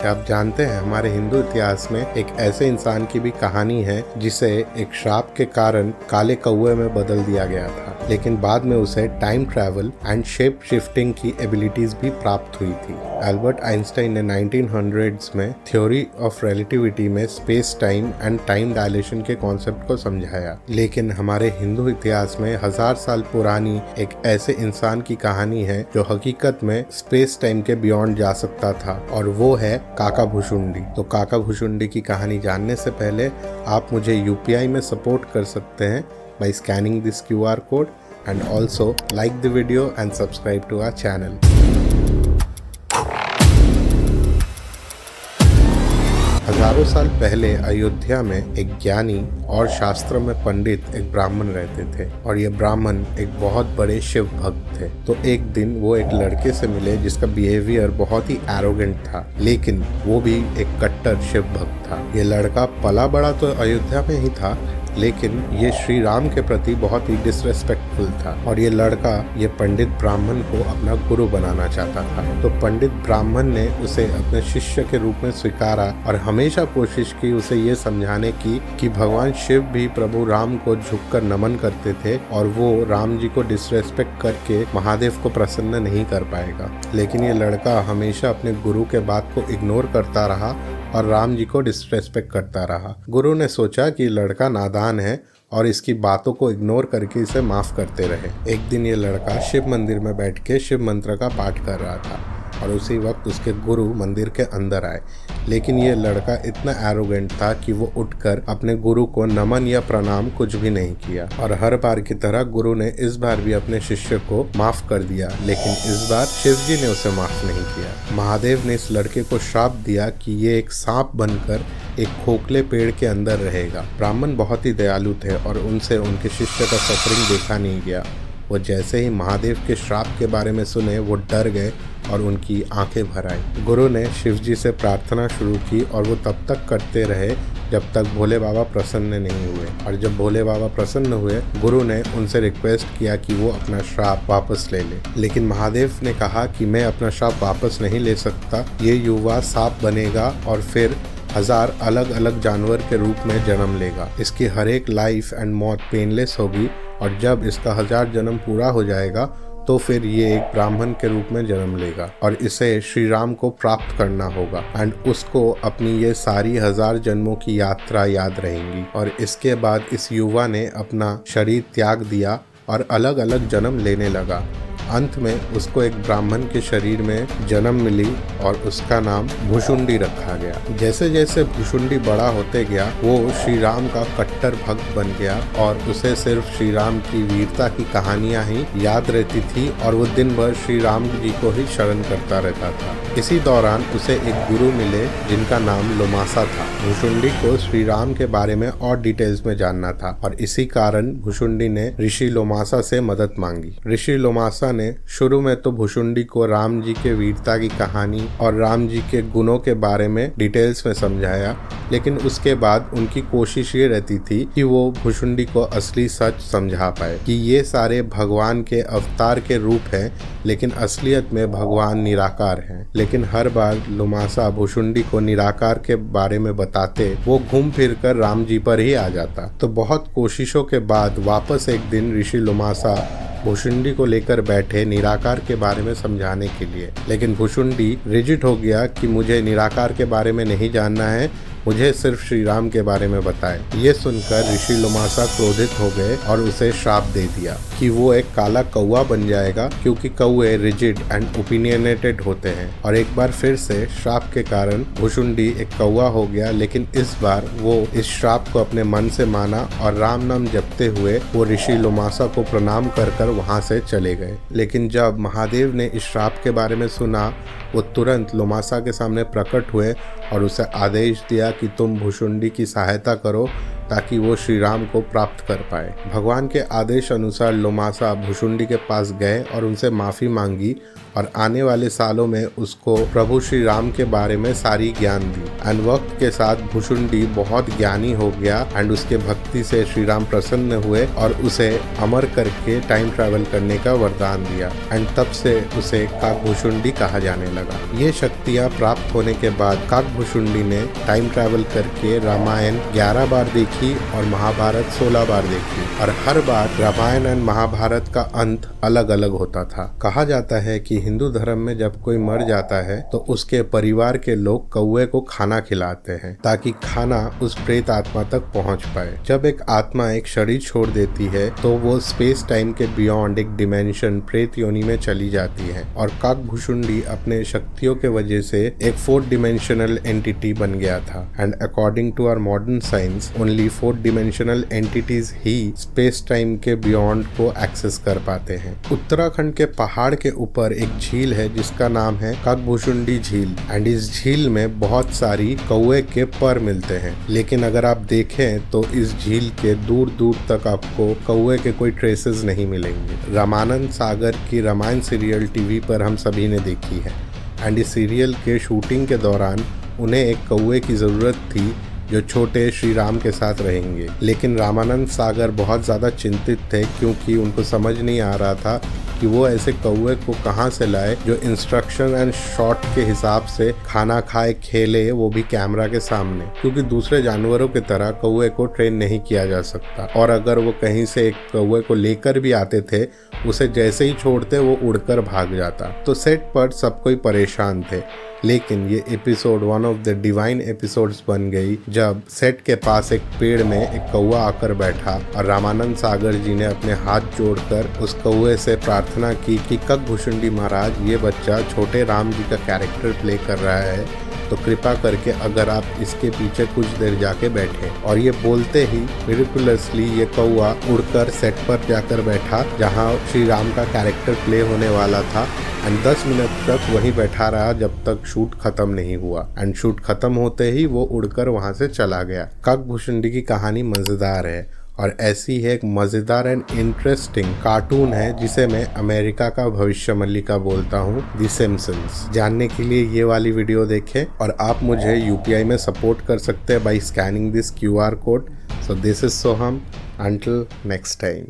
आप जानते हैं हमारे हिंदू इतिहास में एक ऐसे इंसान की भी कहानी है जिसे एक श्राप के कारण काले कौवे में बदल दिया गया था, लेकिन बाद में उसे time travel and shape shifting की एबिलिटीज भी प्राप्त हुई थी। एल्बर्ट आइंस्टाइन ने 1900s में थ्योरी ऑफ रिलेटिविटी में space time and time dilation के कॉन्सेप्ट को समझाया। लेकिन हमारे हिंदू इतिहास में 1000 साल पुरानी एक ऐसे इंसान की कहानी है जो हकीकत में स्पेस टाइम के बियॉन्ड जा सकता था, और वो है काका भुशुंडी। तो काका भुशुंडी की कहानी जानने से पहले आप मुझे यूपीआई में सपोर्ट कर सकते हैं by scanning this QR code and also like the video and subscribe to our channel. हजारों साल पहले अयोध्या में एक ज्ञानी और शास्त्र में पंडित एक ब्राह्मण रहते थे, और ये ब्राह्मण एक बहुत बड़े शिव भक्त थे। तो एक दिन वो एक लड़के से मिले जिसका बिहेवियर बहुत ही एरोगेंट था, लेकिन वो भी एक कट्टर शिव भक्त था। ये लड़का पला बड़ा तो अयोध्या में ही था, लेकिन ये श्री राम के प्रति बहुत ही डिसरेस्पेक्टफुल था, और ये लड़का ये पंडित ब्राह्मण को अपना गुरु बनाना चाहता था। तो पंडित ब्राह्मण ने उसे अपने शिष्य के रूप में स्वीकारा और हमेशा कोशिश की उसे ये समझाने की कि भगवान शिव भी प्रभु राम को झुककर नमन करते थे, और वो राम जी को डिसरेस्पेक्ट करके महादेव को प्रसन्न नहीं कर पाएगा। लेकिन ये लड़का हमेशा अपने गुरु के बात को इग्नोर करता रहा और राम जी को डिसरेस्पेक्ट करता रहा। गुरु ने सोचा कि लड़का नादान है और इसकी बातों को इग्नोर करके इसे माफ करते रहे। एक दिन ये लड़का शिव मंदिर में बैठ के शिव मंत्र का पाठ कर रहा था, और उसी वक्त उसके गुरु मंदिर के अंदर आए। लेकिन ये लड़का इतना एरोगेंट था कि वो उठकर अपने गुरु को नमन या प्रणाम कुछ भी नहीं किया, और हर बार की तरह गुरु ने इस बार भी अपने शिष्य को माफ कर दिया, लेकिन इस बार शिव जी ने उसे माफ नहीं किया। महादेव ने इस लड़के को श्राप दिया कि ये एक सांप बनकर एक खोखले पेड़ के अंदर रहेगा। ब्राह्मण बहुत ही दयालु थे और उनसे उनके शिष्य का सफरिंग देखा नहीं गया। वो जैसे ही महादेव के श्राप के बारे में सुने वो डर गए और उनकी आंखें भर आई। गुरु ने शिव जी से प्रार्थना शुरू की, और वो तब तक करते रहे जब तक भोले बाबा प्रसन्न नहीं हुए। और जब भोले बाबा प्रसन्न हुए, गुरु ने उनसे रिक्वेस्ट किया कि वो अपना श्राप वापस ले ले। लेकिन महादेव ने कहा कि मैं अपना श्राप वापस नहीं ले सकता। ये युवा सांप बनेगा और फिर 1000 अलग अलग जानवर के रूप में जन्म लेगा। इसकी हर एक लाइफ एंड मौत पेनलेस होगी, और जब इसका 1000 जन्म पूरा हो जाएगा तो फिर ये एक ब्राह्मण के रूप में जन्म लेगा, और इसे श्री राम को प्राप्त करना होगा, एंड उसको अपनी ये सारी 1000 जन्मों की यात्रा याद रहेंगी। और इसके बाद इस युवा ने अपना शरीर त्याग दिया और अलग अलग जन्म लेने लगा। अंत में उसको एक ब्राह्मण के शरीर में जन्म मिली और उसका नाम भुशुंडी रखा गया। जैसे जैसे भुशुंडी बड़ा होते गया, वो श्री राम का कट्टर भक्त बन गया, और उसे सिर्फ श्री राम की वीरता की कहानियां ही याद रहती थी, और वो दिन भर श्री राम जी को ही शरण करता रहता था। इसी दौरान उसे एक गुरु मिले जिनका नाम लोमासा था। भुशुंडी को श्री राम के बारे में और डिटेल्स में जानना था, और इसी कारण भुशुंडी ने ऋषि लोमासा से मदद मांगी। ऋषि लोमासा ने शुरू में तो भुशुंडी को राम जी के वीरता की कहानी और राम जी के गुणों के बारे में डिटेल्स में समझाया, लेकिन उसके बाद उनकी कोशिश ये रहती थी कि वो भुशुंडी को असली सच समझा पाए कि ये सारे भगवान के अवतार के रूप हैं, लेकिन असलियत में भगवान निराकार हैं। लेकिन हर बार लोमासा भुशुंडी को निराकार के बारे में बताते, वो घूम फिर कर राम जी पर ही आ जाता। तो बहुत कोशिशों के बाद वापस एक दिन ऋषि लोमासा भुशुंडी को लेकर बैठे निराकार के बारे में समझाने के लिए, लेकिन भुशुंडी रिजिड हो गया कि मुझे निराकार के बारे में नहीं जानना है, मुझे सिर्फ श्री राम के बारे में बताएं। ये सुनकर ऋषि लोमासा क्रोधित हो गए और उसे श्राप दे दिया कि वो एक काला कौवा बन जाएगा, क्योंकि कौवे रिजिड एंड ओपिनियनेटेड होते हैं। और एक बार फिर से श्राप के कारण भुशुंडी एक कौवा हो गया, लेकिन इस बार वो इस श्राप को अपने मन से माना और राम नाम जपते हुए वो ऋषि लोमासा को प्रणाम कर कर वहां से चले गए। लेकिन जब महादेव ने इस श्राप के बारे में सुना, वो तुरंत लोमासा के सामने प्रकट हुए और उसे आदेश दिया कि तुम भुशुंडी की सहायता करो ताकि वो श्री राम को प्राप्त कर पाए। भगवान के आदेश अनुसार लोमासा भुशुंडी के पास गए और उनसे माफ़ी मांगी, और आने वाले सालों में उसको प्रभु श्री राम के बारे में सारी ज्ञान दी। एंड वक्त के साथ भुशुंडी बहुत ज्ञानी हो गया एंड उसके भक्ति से श्री राम प्रसन्न हुए और उसे अमर करके टाइम ट्रैवल करने का वरदान दिया। एंड तब से उसे काकभुशुंडी कहा जाने लगा। ये शक्तियाँ प्राप्त होने के बाद काकभुशुंडी ने टाइम ट्रैवल करके रामायण 11 बार देखी और महाभारत 16 बार देखी और हर बार रामायण एंड महाभारत का अंत अलग अलग होता था। कहा जाता है कि हिंदू धर्म में जब कोई मर जाता है तो उसके परिवार के लोग कौवे को खाना खिलाते हैं ताकि खाना उस प्रेत आत्मा तक पहुंच पाए। जब एक आत्मा एक शरीर छोड़ देती है तो वो स्पेस टाइम के बियॉन्ड एक डिमेंशन प्रेत योनि में चली जाती है और काकभुशुंडी अपने शक्तियों के वजह से एक 4th डिमेंशनल एंटिटी बन गया था। And according to our modern science only 4th dimensional entities ही स्पेस टाइम के बियॉन्ड को एक्सेस कर पाते हैं। उत्तराखंड के पहाड़ के ऊपर एक झील है जिसका नाम है काकभुशुंडी झील एंड इस झील में बहुत सारी कौवे के पर मिलते हैं। लेकिन अगर आप देखें तो इस झील के दूर दूर तक आपको कौवे के कोई ट्रेसेस नहीं मिलेंगे। रामानंद सागर की रामायण सीरियल टीवी पर हम सभी ने देखी है एंड इस सीरियल के शूटिंग के दौरान उन्हें एक कौवे की ज़रूरत थी जो छोटे श्री राम के साथ रहेंगे। लेकिन रामानंद सागर बहुत ज़्यादा चिंतित थे क्योंकि उनको समझ नहीं आ रहा था कि वो ऐसे कौवे को कहाँ से लाए जो इंस्ट्रक्शन एंड शॉट के हिसाब से खाना खाए खेले, वो भी कैमरा के सामने, क्योंकि दूसरे जानवरों की तरह कौवे को ट्रेन नहीं किया जा सकता। और अगर वो कहीं से एक कौवे को लेकर भी आते थे उसे जैसे ही छोड़ते वो उड़कर भाग जाता। तो सेट पर सब कोई परेशान थे। लेकिन ये episode one of the divine episodes बन गई जब सेट के पास एक पेड़ में एक कौवा आकर बैठा और रामानंद सागर जी ने अपने हाथ जोड़कर उस कौवे से प्रार्थना की कि काकभुशुंडी महाराज, ये बच्चा छोटे राम जी का कैरेक्टर प्ले कर रहा है तो कृपा करके अगर आप इसके पीछे कुछ देर जाके बैठे। और ये बोलते ही मिरेकुलसली ये कौवा उड़कर सेट पर जाकर बैठा जहाँ श्री राम का कैरेक्टर प्ले होने वाला था एंड 10 मिनट तक वहीं बैठा रहा जब तक शूट खत्म नहीं हुआ। एंड शूट खत्म होते ही वो उड़कर वहां से चला गया। काकभुशुंडी की कहानी मजेदार है और ऐसी है एक मजेदार एंड इंटरेस्टिंग कार्टून है जिसे मैं अमेरिका का भविष्यमल्लिका बोलता हूँ, द सिम्पसन्स। जानने के लिए ये वाली वीडियो देखें और आप मुझे UPI में सपोर्ट कर सकते हैं by scanning this QR code. So this is Soham, until next time.